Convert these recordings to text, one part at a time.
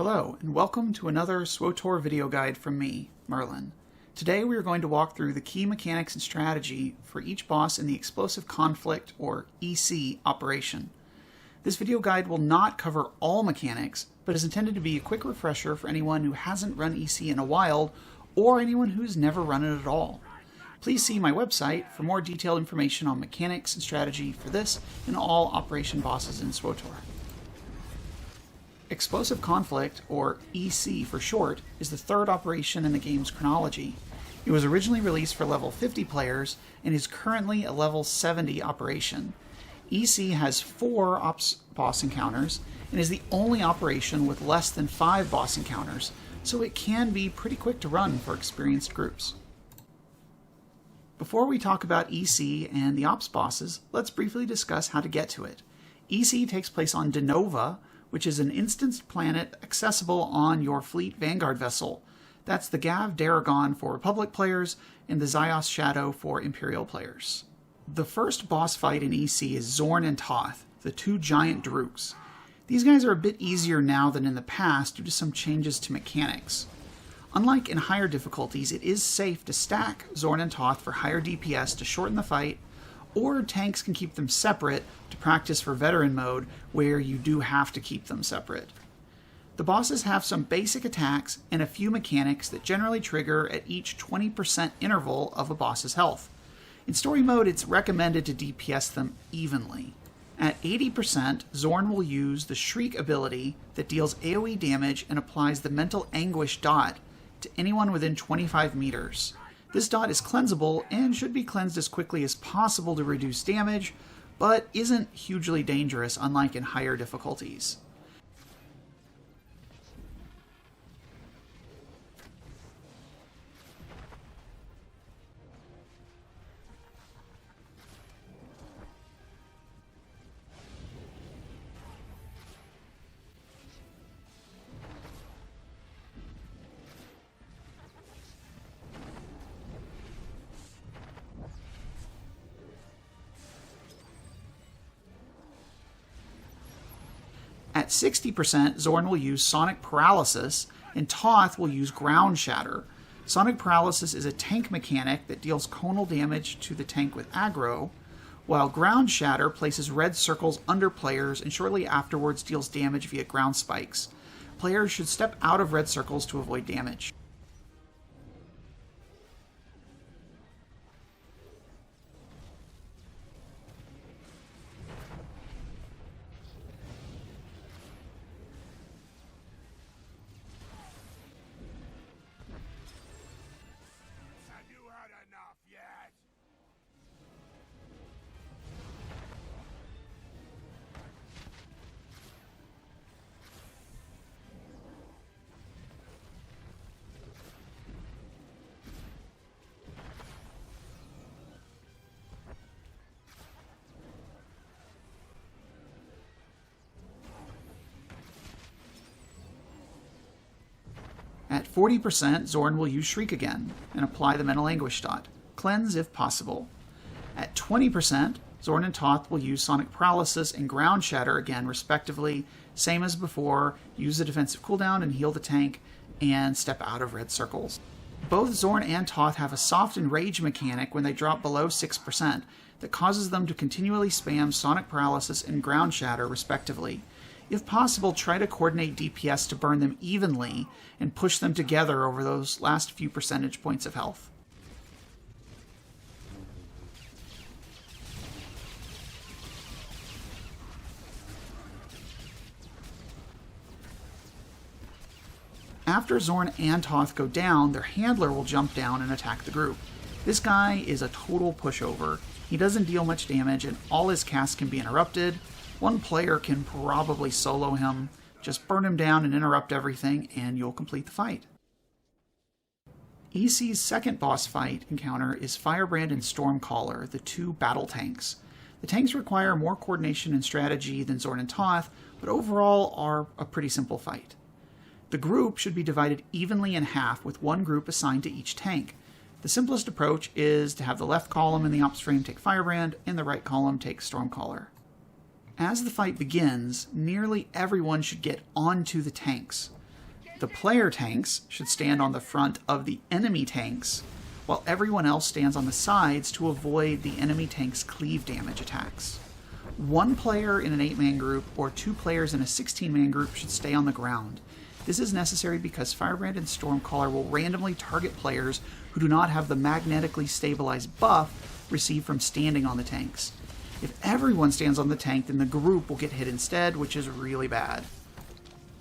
Hello, and welcome to another SWTOR video guide from me, Merlin. Today we are going to walk through the key mechanics and strategy for each boss in the Explosive Conflict, or EC, operation. This video guide will not cover all mechanics, but is intended to be a quick refresher for anyone who hasn't run EC in a while, or anyone who's never run it at all. Please see my website for more detailed information on mechanics and strategy for this and all operation bosses in SWTOR. Explosive Conflict, or EC for short, is the third operation in the game's chronology. It was originally released for level 50 players and is currently a level 70 operation. EC has 4 ops boss encounters and is the only operation with less than 5 boss encounters, so it can be pretty quick to run for experienced groups. Before we talk about EC and the ops bosses, let's briefly discuss how to get to it. EC takes place on Denova, which is an instanced planet accessible on your fleet Vanguard vessel. That's the Gav Daragon for Republic players and the Zyos Shadow for Imperial players. The first boss fight in EC is Zorn Toth, the 2 giant Drooks. These guys are a bit easier now than in the past due to some changes to mechanics. Unlike in higher difficulties, it is safe to stack Zorn and Toth for higher DPS to shorten the fight, or tanks can keep them separate to practice for veteran mode where you do have to keep them separate. The bosses have some basic attacks and a few mechanics that generally trigger at each 20% interval of a boss's health. In story mode, it's recommended to DPS them evenly. At 80%, Zorn will use the Shriek ability that deals AoE damage and applies the Mental Anguish dot to anyone within 25 meters. This dot is cleansable and should be cleansed as quickly as possible to reduce damage, but isn't hugely dangerous unlike in higher difficulties. At 60%, Zorn will use Sonic Paralysis, and Toth will use Ground Shatter. Sonic Paralysis is a tank mechanic that deals conal damage to the tank with aggro, while Ground Shatter places red circles under players and shortly afterwards deals damage via ground spikes. Players should step out of red circles to avoid damage. At 40%, Zorn will use Shriek again and apply the Mental Anguish dot. Cleanse if possible. At 20%, Zorn and Toth will use Sonic Paralysis and Ground Shatter again respectively. Same as before, use the defensive cooldown and heal the tank, and step out of red circles. Both Zorn and Toth have a soft and rage mechanic when they drop below 6% that causes them to continually spam Sonic Paralysis and Ground Shatter respectively. If possible, try to coordinate DPS to burn them evenly and push them together over those last few percentage points of health. After Zorn and Toth go down, their handler will jump down and attack the group. This guy is a total pushover. He doesn't deal much damage and all his casts can be interrupted. One player can probably solo him. Just burn him down and interrupt everything, and you'll complete the fight. EC's second boss fight encounter is Firebrand and Stormcaller, the 2 battle tanks. The tanks require more coordination and strategy than Zorn and Toth, but overall are a pretty simple fight. The group should be divided evenly in half, with one group assigned to each tank. The simplest approach is to have the left column in the ops frame take Firebrand, and the right column take Stormcaller. As the fight begins, nearly everyone should get onto the tanks. The player tanks should stand on the front of the enemy tanks, while everyone else stands on the sides to avoid the enemy tank's cleave damage attacks. One player in an 8-man group or 2 players in a 16-man group should stay on the ground. This is necessary because Firebrand and Stormcaller will randomly target players who do not have the magnetically stabilized buff received from standing on the tanks. If everyone stands on the tank, then the group will get hit instead, which is really bad.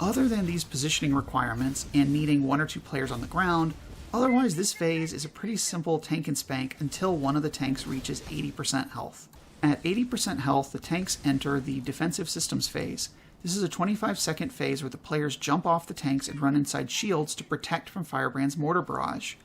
Other than these positioning requirements and needing 1 or 2 players on the ground, otherwise this phase is a pretty simple tank and spank until one of the tanks reaches 80% health. At 80% health, the tanks enter the defensive systems phase. This is a 25-second phase where the players jump off the tanks and run inside shields to protect from Firebrand's mortar barrage.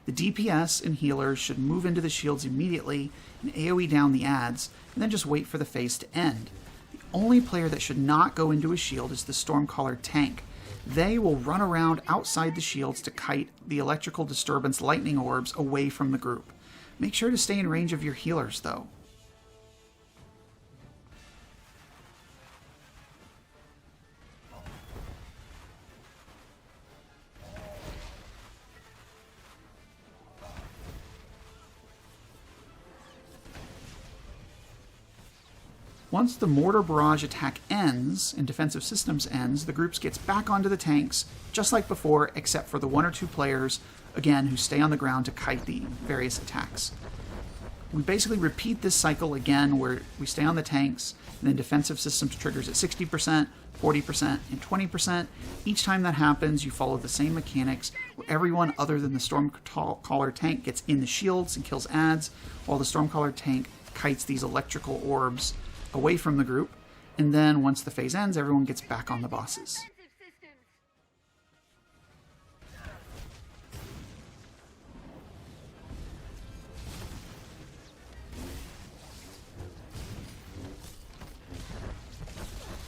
The DPS and healers should move into the shields immediately and AoE down the adds, and then just wait for the phase to end. The only player that should not go into a shield is the Stormcaller tank. They will run around outside the shields to kite the electrical disturbance lightning orbs away from the group. Make sure to stay in range of your healers, though. Once the mortar barrage attack ends and defensive systems ends, the group gets back onto the tanks, just like before, except for the 1 or 2 players, again, who stay on the ground to kite the various attacks. We basically repeat this cycle again, where we stay on the tanks, and then defensive systems triggers at 60%, 40%, and 20%. Each time that happens, you follow the same mechanics, where everyone other than the Stormcaller tank gets in the shields and kills adds, while the Stormcaller tank kites these electrical orbs away from the group, and then once the phase ends, everyone gets back on the bosses.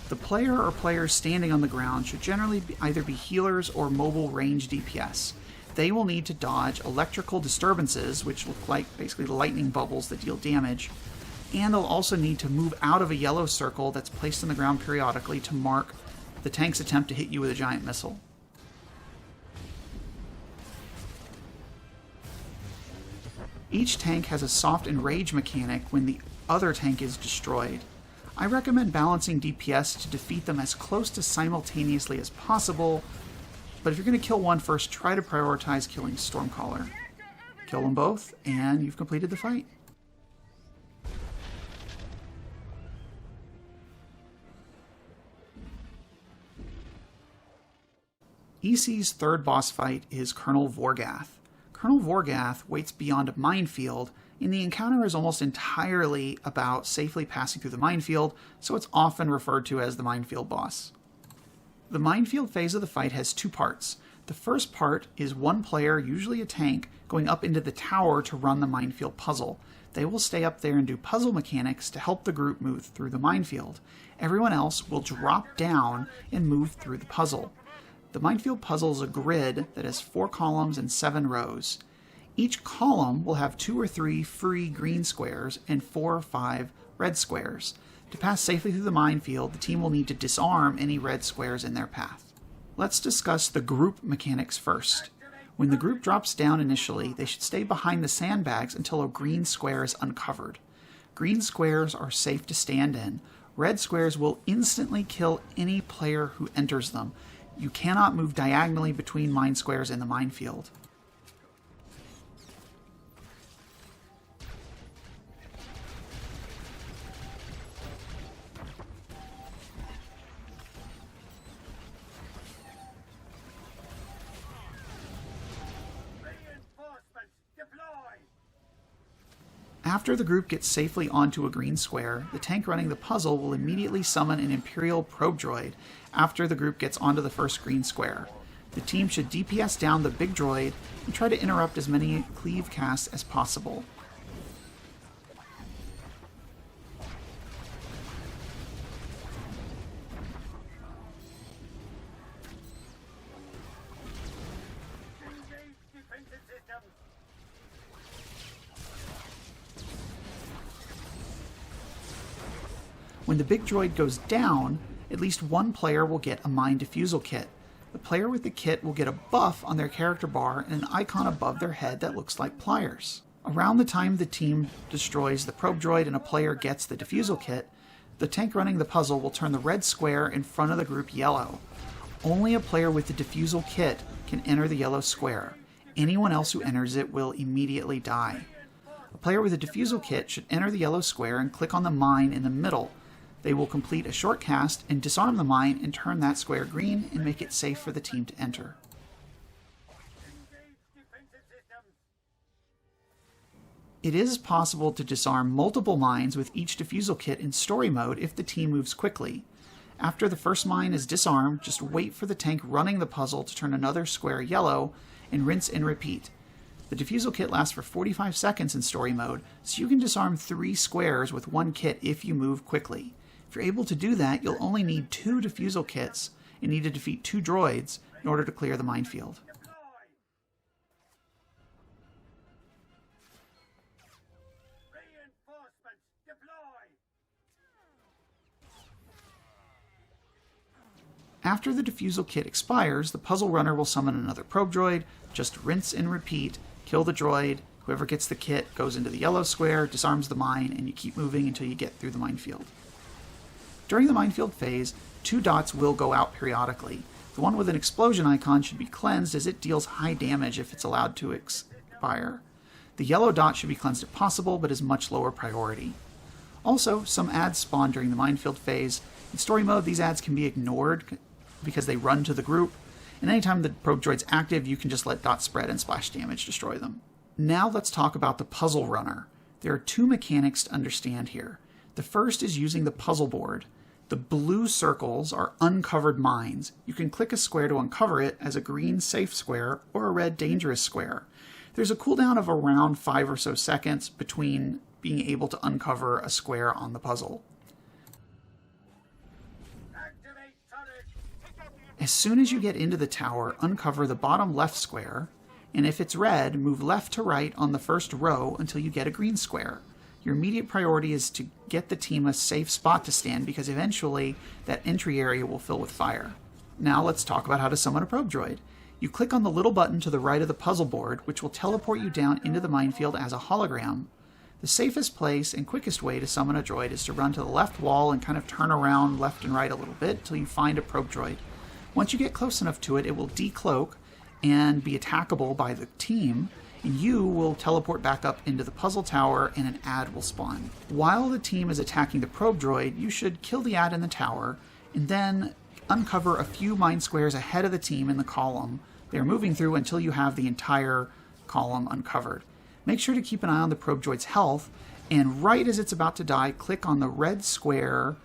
The player or players standing on the ground should generally either be healers or mobile range DPS. They will need to dodge electrical disturbances, which look like basically lightning bubbles that deal damage, and they'll also need to move out of a yellow circle that's placed on the ground periodically to mark the tank's attempt to hit you with a giant missile. Each tank has a soft and rage mechanic when the other tank is destroyed. I recommend balancing DPS to defeat them as close to simultaneously as possible, but if you're going to kill one first, try to prioritize killing Stormcaller. Kill them both, and you've completed the fight. EC's third boss fight is Colonel Vorgath. Colonel Vorgath waits beyond a minefield, and the encounter is almost entirely about safely passing through the minefield, so it's often referred to as the minefield boss. The minefield phase of the fight has 2 parts. The first part is 1 player, usually a tank, going up into the tower to run the minefield puzzle. They will stay up there and do puzzle mechanics to help the group move through the minefield. Everyone else will drop down and move through the puzzle. The minefield puzzle is a grid that has 4 columns and 7 rows. Each column will have 2 or 3 free green squares and 4 or 5 red squares. To pass safely through the minefield, the team will need to disarm any red squares in their path. Let's discuss the group mechanics first. When the group drops down initially, they should stay behind the sandbags until a green square is uncovered. Green squares are safe to stand in. Red squares will instantly kill any player who enters them. You cannot move diagonally between mine squares in the minefield. After the group gets safely onto a green square, the tank running the puzzle will immediately summon an Imperial probe droid after the group gets onto the first green square. The team should DPS down the big droid and try to interrupt as many cleave casts as possible. When the big droid goes down, at least 1 player will get a mine defusal kit. The player with the kit will get a buff on their character bar and an icon above their head that looks like pliers. Around the time the team destroys the probe droid and a player gets the defusal kit, the tank running the puzzle will turn the red square in front of the group yellow. Only a player with the defusal kit can enter the yellow square. Anyone else who enters it will immediately die. A player with a defusal kit should enter the yellow square and click on the mine in the middle. They will complete a short cast and disarm the mine and turn that square green and make it safe for the team to enter. It is possible to disarm multiple mines with each defusal kit in story mode if the team moves quickly. After the first mine is disarmed, just wait for the tank running the puzzle to turn another square yellow and rinse and repeat. The defusal kit lasts for 45 seconds in story mode, so you can disarm 3 squares with 1 kit if you move quickly. If you're able to do that, you'll only need 2 defusal kits and need to defeat 2 droids in order to clear the minefield. After the defusal kit expires, the puzzle runner will summon another probe droid, just rinse and repeat, kill the droid, whoever gets the kit goes into the yellow square, disarms the mine, and you keep moving until you get through the minefield. During the minefield phase, 2 dots will go out periodically. The one with an explosion icon should be cleansed as it deals high damage if it's allowed to expire. The yellow dot should be cleansed if possible, but is much lower priority. Also, some ads spawn during the minefield phase. In story mode, these ads can be ignored because they run to the group, and anytime the probe droid's active, you can just let dot spread and splash damage destroy them. Now let's talk about the puzzle runner. There are 2 mechanics to understand here. The first is using the puzzle board. The blue circles are uncovered mines. You can click a square to uncover it as a green safe square or a red dangerous square. There's a cooldown of around 5 or so seconds between being able to uncover a square on the puzzle. As soon as you get into the tower, uncover the bottom left square, and if it's red, move left to right on the first row until you get a green square. Your immediate priority is to get the team a safe spot to stand because eventually that entry area will fill with fire. Now let's talk about how to summon a probe droid. You click on the little button to the right of the puzzle board, which will teleport you down into the minefield as a hologram. The safest place and quickest way to summon a droid is to run to the left wall and kind of turn around left and right a little bit until you find a probe droid. Once you get close enough to it, it will decloak and be attackable by the team, and you will teleport back up into the puzzle tower and an ad will spawn. While the team is attacking the probe droid, you should kill the ad in the tower and then uncover a few mine squares ahead of the team in the column they are moving through until you have the entire column uncovered. Make sure to keep an eye on the probe droid's health, and right as it's about to die, click on the red square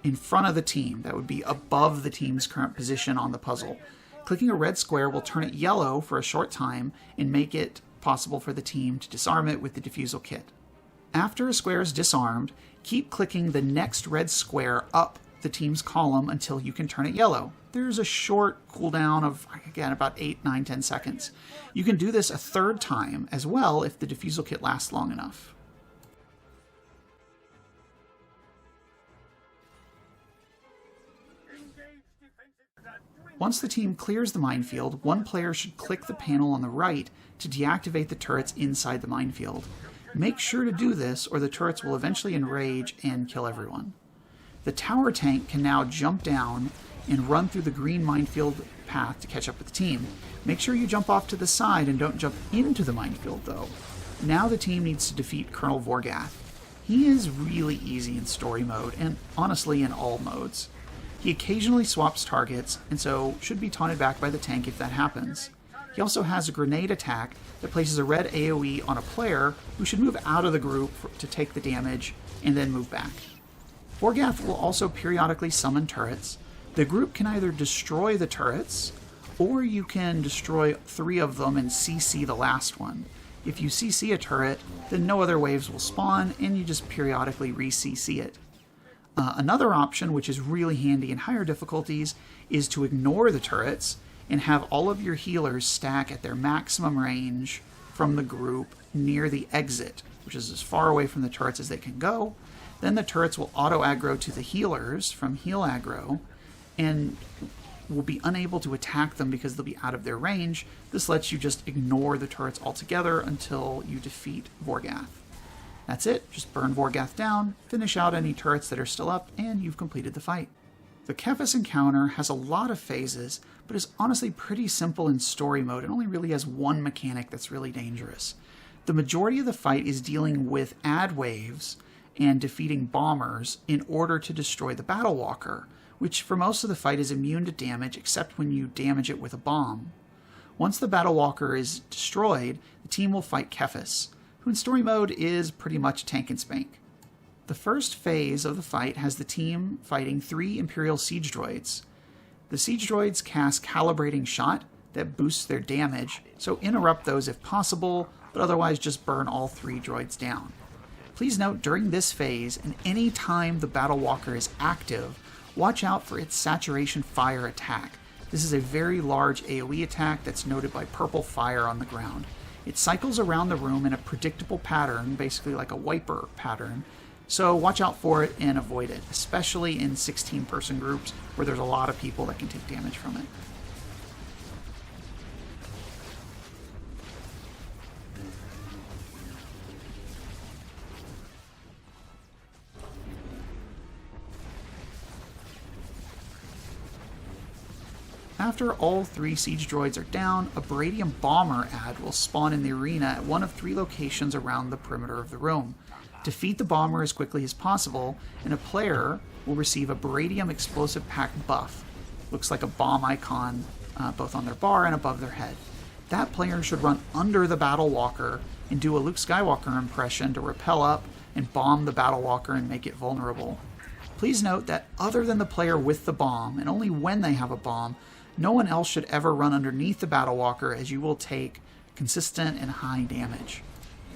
in front of the team. That would be above the team's current position on the puzzle. Clicking a red square will turn it yellow for a short time and make it possible for the team to disarm it with the defusal kit. After a square is disarmed, keep clicking the next red square up the team's column until you can turn it yellow. There's a short cooldown of, again, about 8, 9, 10 seconds. You can do this a 3rd time as well if the defusal kit lasts long enough. Once the team clears the minefield, one player should click the panel on the right to deactivate the turrets inside the minefield. Make sure to do this or the turrets will eventually enrage and kill everyone. The tower tank can now jump down and run through the green minefield path to catch up with the team. Make sure you jump off to the side and don't jump into the minefield though. Now the team needs to defeat Colonel Vorgath. He is really easy in story mode and honestly in all modes. He occasionally swaps targets, and so should be taunted back by the tank if that happens. He also has a grenade attack that places a red AoE on a player who should move out of the group to take the damage and then move back. Vorgath will also periodically summon turrets. The group can either destroy the turrets, or you can destroy 3 of them and CC the last one. If you CC a turret, then no other waves will spawn, and you just periodically re-CC it. Another option, which is really handy in higher difficulties, is to ignore the turrets and have all of your healers stack at their maximum range from the group near the exit, which is as far away from the turrets as they can go. Then the turrets will auto-aggro to the healers from heal aggro, and will be unable to attack them because they'll be out of their range. This lets you just ignore the turrets altogether until you defeat Vorgath. That's it, just burn Vorgath down, finish out any turrets that are still up, and you've completed the fight. The Kephess encounter has a lot of phases, but is honestly pretty simple in story mode and only really has one mechanic that's really dangerous. The majority of the fight is dealing with ad waves and defeating bombers in order to destroy the Battle Walker, which for most of the fight is immune to damage except when you damage it with a bomb. Once the Battle Walker is destroyed, the team will fight Kephess, who in story mode is pretty much tank and spank. The first phase of the fight has the team fighting 3 Imperial Siege Droids. The Siege Droids cast Calibrating Shot that boosts their damage, so interrupt those if possible, but otherwise just burn all 3 droids down. Please note, during this phase, and any time the Battle Walker is active, watch out for its Saturation Fire attack. This is a very large AoE attack that's noted by purple fire on the ground. It cycles around the room in a predictable pattern, basically like a wiper pattern, so watch out for it and avoid it, especially in 16-person groups where there's a lot of people that can take damage from it. After all 3 siege droids are down, a Baradian bomber ad will spawn in the arena at one of 3 locations around the perimeter of the room. Defeat the bomber as quickly as possible, and a player will receive a Baradium Explosive Pack buff. Looks like a bomb icon both on their bar and above their head. That player should run under the Battle Walker and do a Luke Skywalker impression to rappel up and bomb the Battle Walker and make it vulnerable. Please note that other than the player with the bomb, and only when they have a bomb, no one else should ever run underneath the Battle Walker, as you will take consistent and high damage.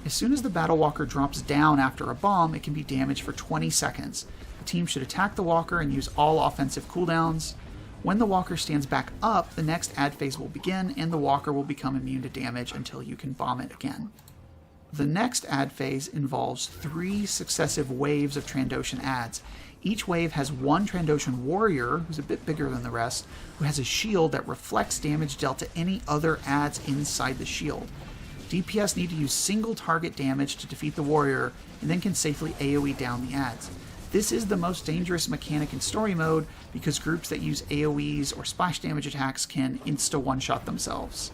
As soon as the Battle Walker drops down after a bomb, it can be damaged for 20 seconds. The team should attack the Walker and use all offensive cooldowns. When the Walker stands back up, the next ad phase will begin, and the Walker will become immune to damage until you can bomb it again. The next ad phase involves 3 successive waves of Trandoshan ads. Each wave has one Trandoshan warrior, who's a bit bigger than the rest, who has a shield that reflects damage dealt to any other ads inside the shield. DPS need to use single target damage to defeat the warrior, and then can safely AoE down the ads. This is the most dangerous mechanic in story mode, because groups that use AoEs or splash damage attacks can insta one-shot themselves.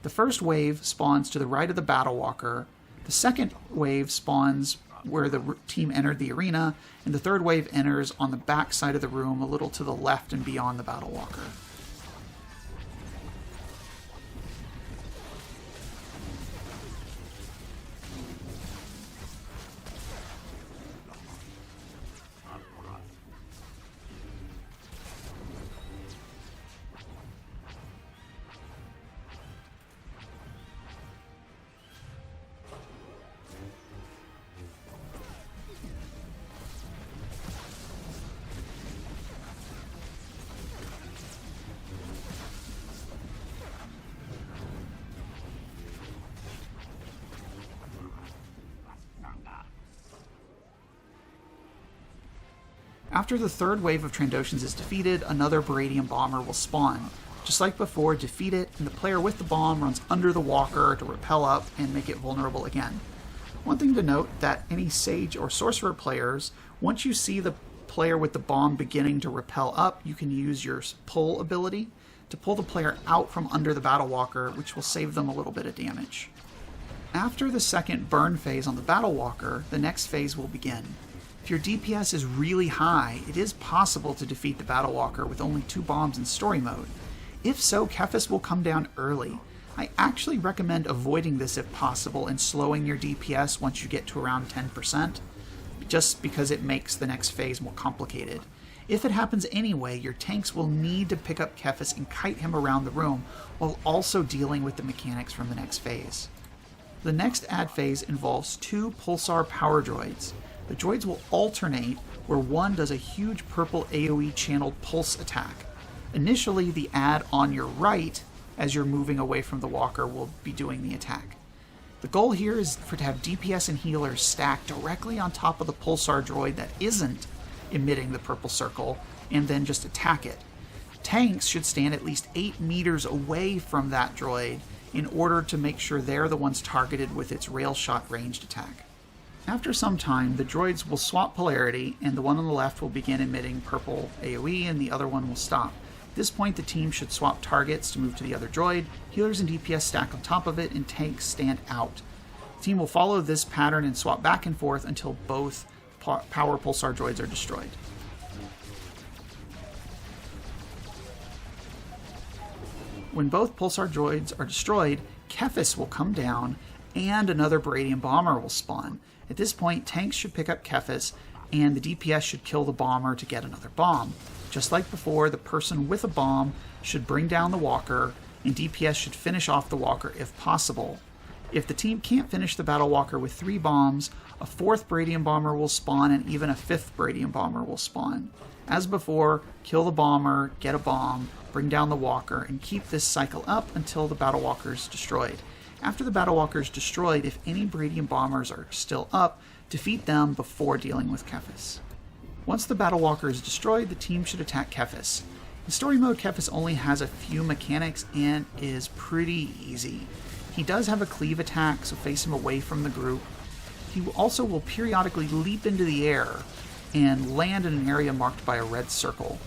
The first wave spawns to the right of the Battle Walker, the second wave spawns where the team entered the arena, and the third wave enters on the back side of the room a little to the left and beyond the Battle Walker. After the third wave of Trandoshans is defeated, another Baradian bomber will spawn. Just like before, defeat it, and the player with the bomb runs under the Walker to rappel up and make it vulnerable again. One thing to note, that any Sage or Sorcerer players, once you see the player with the bomb beginning to rappel up, you can use your pull ability to pull the player out from under the Battle Walker, which will save them a little bit of damage. After the second burn phase on the Battle Walker, the next phase will begin. If your DPS is really high, it is possible to defeat the Battle Walker with only 2 bombs in story mode. If so, Kephess will come down early. I actually recommend avoiding this if possible and slowing your DPS once you get to around 10%, just because it makes the next phase more complicated. If it happens anyway, your tanks will need to pick up Kephess and kite him around the room, while also dealing with the mechanics from the next phase. The next ad phase involves 2 Pulsar Power Droids. The droids will alternate, where one does a huge purple AoE channeled pulse attack. Initially, the ad on your right, as you're moving away from the Walker, will be doing the attack. The goal here is to have DPS and healers stacked directly on top of the Pulsar droid that isn't emitting the purple circle, and then just attack it. Tanks should stand at least 8 meters away from that droid in order to make sure they're the ones targeted with its rail shot ranged attack. After some time, the droids will swap polarity, and the one on the left will begin emitting purple AoE and the other one will stop. At this point, the team should swap targets to move to the other droid. Healers and DPS stack on top of it, and tanks stand out. The team will follow this pattern and swap back and forth until both power pulsar droids are destroyed. When both pulsar droids are destroyed, Kephess will come down and another Baradian bomber will spawn. At this point, tanks should pick up Kephess and the DPS should kill the bomber to get another bomb. Just like before, the person with a bomb should bring down the walker and DPS should finish off the walker if possible. If the team can't finish the battle walker with 3 bombs, a 4th Baradian bomber will spawn and even a 5th Baradian bomber will spawn. As before, kill the bomber, get a bomb, bring down the walker, and keep this cycle up until the battle walker is destroyed. After the battle walker is destroyed, if any Baradian bombers are still up, defeat them before dealing with Kephess. Once the battle walker is destroyed, the team should attack Kephess. In story mode, Kephess only has a few mechanics and is pretty easy. He does have a cleave attack, so face him away from the group. He also will periodically leap into the air and land in an area marked by a red circle.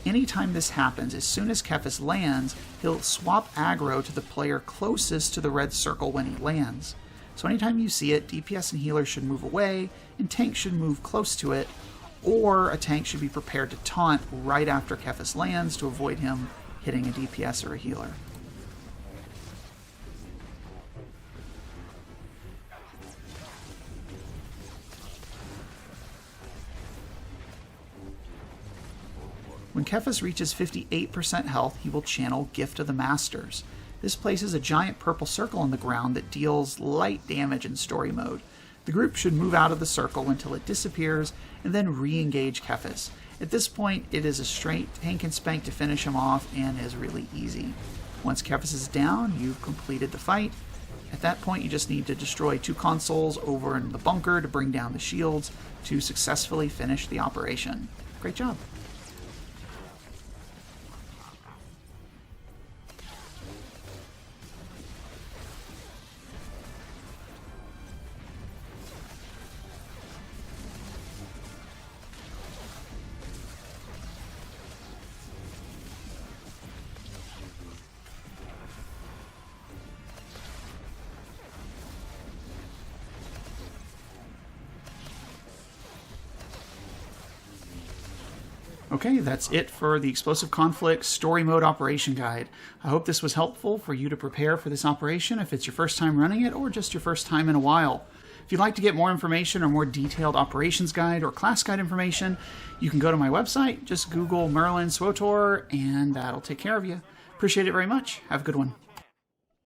Anytime this happens, as soon as Kephess lands, he'll swap aggro to the player closest to the red circle when he lands. So anytime you see it, DPS and healers should move away, and tanks should move close to it, or a tank should be prepared to taunt right after Kephess lands to avoid him hitting a DPS or a healer. When Kephess reaches 58% health, he will channel Gift of the Masters. This places a giant purple circle on the ground that deals light damage in story mode. The group should move out of the circle until it disappears and then re-engage Kephess. At this point, it is a straight tank and spank to finish him off and is really easy. Once Kephess is down, you've completed the fight. At that point, you just need to destroy 2 consoles over in the bunker to bring down the shields to successfully finish the operation. Great job! Okay, that's it for the Explosive Conflict Story Mode Operation Guide. I hope this was helpful for you to prepare for this operation if it's your first time running it or just your first time in a while. If you'd like to get more information or more detailed operations guide or class guide information, you can go to my website, just Google Merlin SWTOR, and that'll take care of you. Appreciate it very much. Have a good one.